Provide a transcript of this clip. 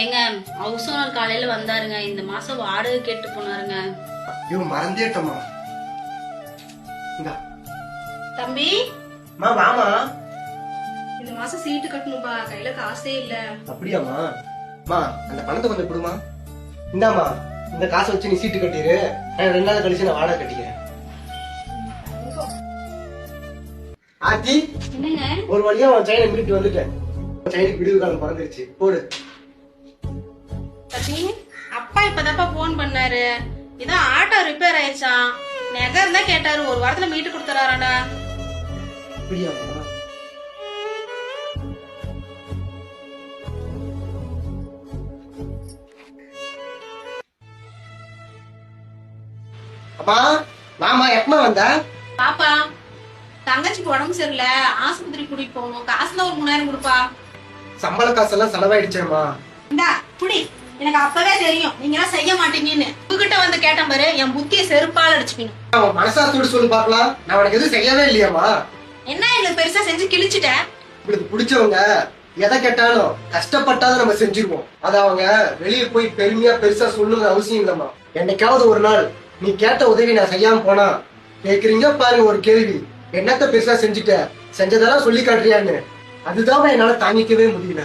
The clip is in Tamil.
ஏங்க ஹவுஸ் ஓனர் காலையில வந்தாருங்க. இந்த மாசம் வாடகை கேட்டு போனாருங்க. ஐயோ மறந்தேட்டமா. இந்தா தம்பி வாமா. இந்த மாசம் சீட்டு கட்டணும்பா, கையில காசே இல்ல. அப்படியாமா? அந்த பணத்தை கொஞ்சம் கொடுமா. இந்தாமா, இந்த காசை வச்சு நீ சீட்டு கட்டிடு. 2 நாள் கழிச்சு நான் வாடகை கட்டிக்கிறேன். ஆச்சி, என்னங்க? ஒரு வழியா உன் செயினை மீட்டு வந்துட்டேன். செயினுக்கு விடுவு காலம் பிறந்துருச்சு. போடு. அப்பா இப்பதான்ப்பா போன் பண்ணாரு. இதான் ஆட்டோ ரிப்பேர் ஆயிடுச்சான். நெகர் தான் கேட்டாரு. ஒரு வாரத்துல மீட்டு கொடுத்துறாராடா. அப்படியாமா? அப்பா மாமா எப்பமா வந்தா? பாப்பா தங்கச்சிக்கு உடம்பு சரியில்லை, ஆஸ்பத்திரி கூட்டிட்டு போகணும். காசுல ஒரு 3000 கொடுப்பா. சம்பள காசெல்லாம் செலவாயிடுச்சேம்மா. இந்தா புடி. எனக்கு அப்பவே தெரியும் நீங்க எல்லாம் செய்ய மாட்டீங்கன்னு. உங்ககிட்ட வந்து கேட்ட பாரு, என் புத்திய செருப்பால் அடிச்சுக்கணும். அவன் மனசாத்தோடு சொல்லி பாக்கலாம். நான் உனக்கு எதுவும் செய்யவே இல்லையாமா. என்ன எங்களுக்கு பெருசா செஞ்சு கிழிச்சிட்டேன். உங்களுக்கு பிடிச்சவங்க எதை கேட்டாலும் கஷ்டப்பட்டாலும் நம்ம செஞ்சிருவோம். அத அவங்க வெளியே போய் பெருமையா பெருசா சொல்லணும்னு அவசியம் இல்லம்மா. என்னைக்காவது ஒரு நாள் நீ கேட்ட உதவி நான் செய்யாம போனா கேக்குறீங்க பாருங்க ஒரு கேள்வி, என்னத்த பெருசா செஞ்சுட்ட, செஞ்சதெல்லாம் சொல்லி காட்டுறியான்னு. அதுதான் என்னால தாங்கிக்கவே முடியல.